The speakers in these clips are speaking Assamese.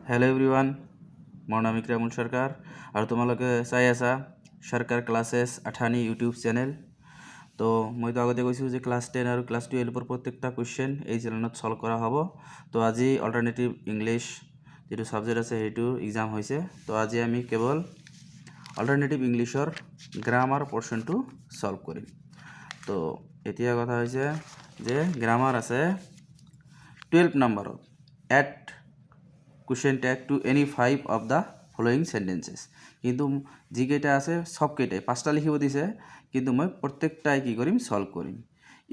হেল্ল' এভৰিৱান, মোৰ নাম ইকৰামুল সৰকাৰ আৰু তোমালোকে চাই আছা সৰকাৰ ক্লাছেছ আঠানি ইউটিউব চেনেল। তো মইতো আগতে কৈছোঁ যে ক্লাছ 10 আৰু ক্লাছ 12 প্ৰত্যেকটা কুৱেশ্যন এই চেনেলত ছল্ভ কৰা হ'ব। তো আজি অল্টাৰনেটিভ ইংলিছ যিটো ছাবজেক্ট আছে সেইটো এক্সাম হৈছে। তো আজি আমি কেৱল অল্টাৰনেটিভ ইংলিছৰ গ্ৰামাৰ পৰ্শ্যনটো ছল্ভ কৰিম। তো এতিয়া কথা হৈছে যে গ্ৰামাৰ আছে 12 নম্বৰত at question tag to any 5 of the following sentences। কিন্তু যিকেইটা আছে সবকেইটাই 5টা লিখিব দিছে, কিন্তু মই প্ৰত্যেকটাই কি কৰিম সলভ কৰিম।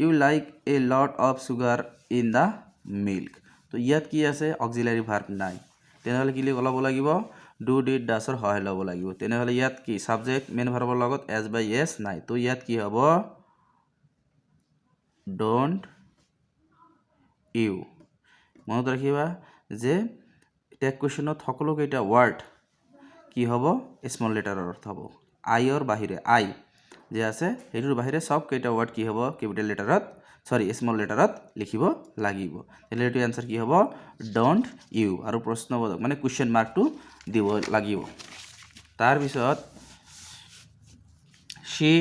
You like a lot of sugar in the milk. তো ইয়াত কি আছে অক্সিলাৰী ভাৰ্ব নাই, তেনেহ'লে কি ল'ব লাগিব ডু ডিড ডাছৰ সহায় ল'ব লাগিব। তেনেহ'লে ইয়াত কি ছাবজেক্ট মেইন ভাৰ্বৰ লগত এছ বাই এছ নাই, তো ইয়াত কি হ'ব ডোন্ট ইউ। মনত ৰাখিবা যে টেগ কুৱেশ্যনত সকলোকেইটা ৱাৰ্ড কি হ'ব স্মল লেটাৰৰ অৰ্থ হ'ব। আইৰ বাহিৰে আই যে আছে সেইটোৰ বাহিৰে সবকেইটা ৱাৰ্ড কি হ'ব কেপিটেল লেটাৰত স্মল লেটাৰত লিখিব লাগিব। তেনেহ'লে এইটো এনচাৰ কি হ'ব ডোন্ট ইউ, আৰু প্ৰশ্নবোধক মানে কুৱেশ্যন মাৰ্কটো দিব লাগিব। তাৰপিছত she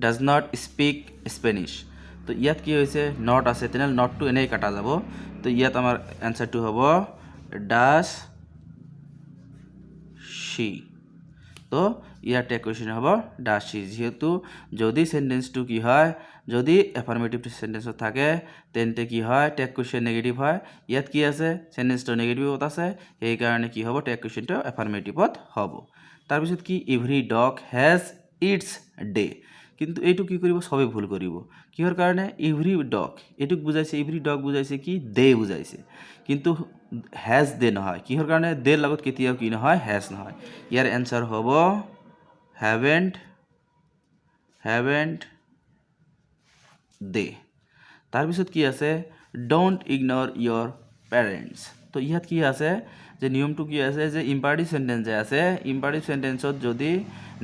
does not speak Spanish. তো ইয়াত কি হৈছে নট আছে, তেনেহ'লে নটটো এনেই কাটা যাব। তো ইয়াত আমাৰ এনচাৰটো হ'ব ডাজ शी। তো ইয়াৰ টেগ কুৱেশ্যন হ'ব ডাজ शी। যিহেতু যদি সেন্টেন্সটো কি হয় যদি এফাৰ্মেটিভ সেন্টেন্সত থাকে তেন্তে কি হয় টেগ কুৱেশ্যন নেগেটিভ হয়। ইয়াত কি আছে সেন্টেন্সটো নেগেটিভত আছে, সেইকাৰণে কি হ'ব টেগ কুৱেশ্যনটো এফাৰ্মেটিভত হ'ব। তাৰপিছত কি every dog has its day. কিন্তু এইটো কি কৰিব সবে ভুল কৰিব, কিহৰ কাৰণে এভৰি ডগ এইটোক বুজাইছে এভৰি ডগ বুজাইছে কি দে বুজাইছে, কিন্তু হেজ দে নহয়। কিহৰ কাৰণে দেৰ লগত কেতিয়াও কি নহয় হেজ নহয়। ইয়াৰ এনচাৰ হ'ব হেভেন্ট দে। তাৰপিছত কি আছে ডোন্ট ইগনৰ ইয়ৰ পেৰেণ্টছ। তো ইয়াত কি আছে যে নিয়মটো কি আছে যে ইম্পাৰেটিভ সেন্টেন্স যে আছে ইম্পাৰেটিভ সেন্টেন্সত যদি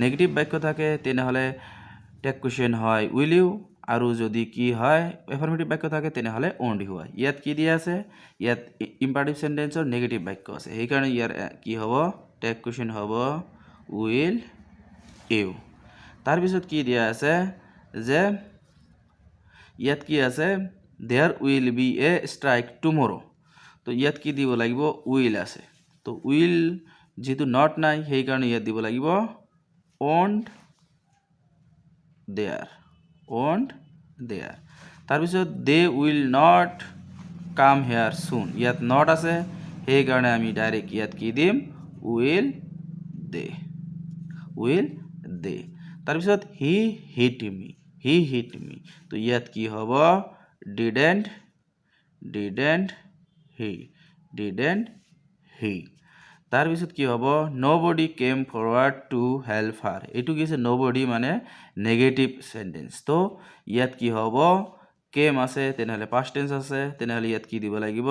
নেগেটিভ বাক্য থাকে তেনেহ'লে টেগ কুৱেশ্যন হয় উইল ইউ, আৰু যদি কি হয় এফাৰ্মেটিভ বাক্য থাকে তেনেহ'লে অনলি ইউ হয়। ইয়াত কি দিয়া আছে ইয়াত ইম্পাৰেটিভ সেন্টেন্সৰ নেগেটিভ বাক্য আছে, সেইকাৰণে ইয়াৰ কি হ'ব টেগ কুৱেশ্যন হ'ব উইল ইউ। তাৰপিছত কি দিয়া আছে যে ইয়াত কি আছে there will be a strike tomorrow. তো ইয়াত কি দিব লাগিব উইল আছে, তো উইল যিহেতু নট নাই সেইকাৰণে ইয়াত দিব লাগিব ওন্ট দেয়াৰ। তাৰপিছত they will not come hair চুন। ইয়াত নট আছে সেইকাৰণে আমি ডাইৰেক্ট ইয়াত কি দিম উইল দে। তাৰপিছত হি হিট মি। তো ইয়াত কি হ'ব ডিডেন্ট হি। তাৰপিছত কি হ'ব nobody came forward to help her. এইটো কি আছে নবডি মানে নেগেটিভ সেন্টেন্স। তো ইয়াত কি হ'ব কেম আছে তেনেহ'লে পাষ্ট টেন্স আছে, তেনেহ'লে ইয়াত কি দিব লাগিব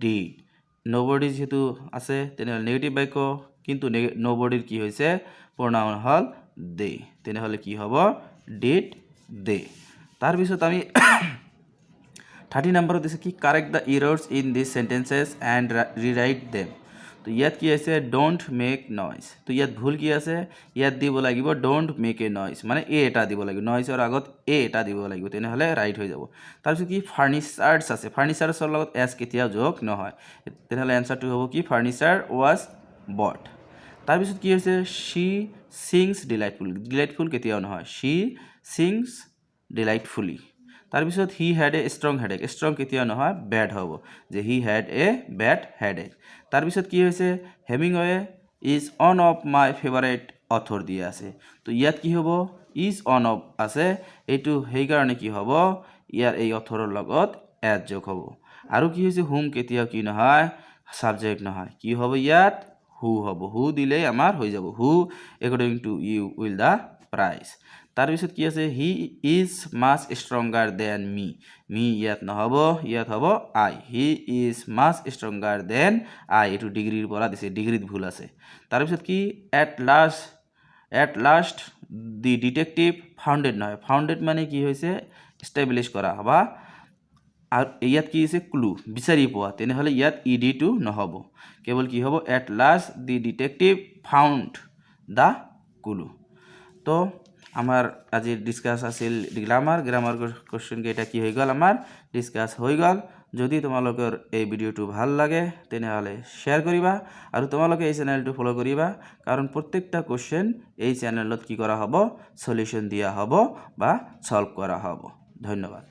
ডিড। নবডি যিহেতু আছে তেনেহ'লে নেগেটিভ বাক্য, কিন্তু নবডিৰ কি হৈছে প্ৰনাউন হ'ল দে, তেনেহ'লে কি হ'ব ডিড দে। তাৰপিছত আমি 30 নম্বৰত দিছে কি correct the errors in these sentences and rewrite them. তো ইয়াত কি আছে ডোন্ট মেক নইজ। তো ইয়াত ভুল কি আছে ইয়াত দিব লাগিব ডোন্ট মেক এ নইজ, মানে এ এটা দিব লাগিব নইজৰ আগত এ এটা দিব লাগিব, তেনেহ'লে ৰাইট হৈ যাব। তাৰপিছত কি ফাৰ্নিচাৰ্ছ আছে, ফাৰ্নিচাৰ্ছৰ লগত এছ কেতিয়াও যোগ নহয়, তেনেহ'লে এনচাৰটো হ'ব কি ফাৰ্নিচাৰ ৱাজ বট। তাৰপিছত কি হৈছে শ্বি ছিংছ ডিলাইটফুল কেতিয়াও নহয়, শ্বি ছিংছ ডিলাইটফুলি। তাৰপিছত he had A strong headache, strong কেতিয়াও নহয় বেড হ'ব, যে he had A bed headache. তাৰপিছত কি হৈছে Hemingway is on of my favourite author দিয়া আছে। তো ইয়াত কি হ'ব ইজ অন অফ আছে, এইটো সেইকাৰণে কি হ'ব ইয়াৰ এই অথৰৰ লগত এড যোগ হ'ব। আৰু কি হৈছে হুম কেতিয়াও কি নহয় ছাবজেক্ট নহয়, কি হ'ব ইয়াত হু হ'ব, হু দিলেই আমাৰ হৈ যাব who according to you will the prize. তাৰপিছত কি আছে he is much stronger than me ইয়াত নহ'ব ইয়াত হ'ব I, he is much stronger than I, এইটো ডিগ্ৰীৰ পৰা দিছে ডিগ্ৰীত ভুল আছে। তাৰপিছত কি at last the detective founded নহয়, ফাউণ্ডেড মানে কি হৈছে এষ্টাব্লিছ কৰা বা আৰু ইয়াত কি আছে ক্লু বিচাৰি পোৱা তেনেহ'লে ইয়াত ED2 নহ'ব কেৱল কি হ'ব at last the detective found the clue তো আমাৰ আজিৰ ডিছকাছ আছিল গ্ৰামাৰ কোৱেশ্চন কেইটা কি হৈ গ'ল আমাৰ ডিছকাছ হৈ গ'ল যদি তোমালোকৰ এই ভিডিঅ'টো ভাল লাগে তেনেহ'লে শ্বেয়াৰ কৰিবা আৰু তোমালোকে এই চেনেলটো ফলো কৰিবা কাৰণ প্ৰত্যেকটা কোৱেশ্চন এই চেনেলত কি কৰা হ'ব সলিউশন দিয়া হ'ব বা সলভ কৰা হ'ব ধন্যবাদ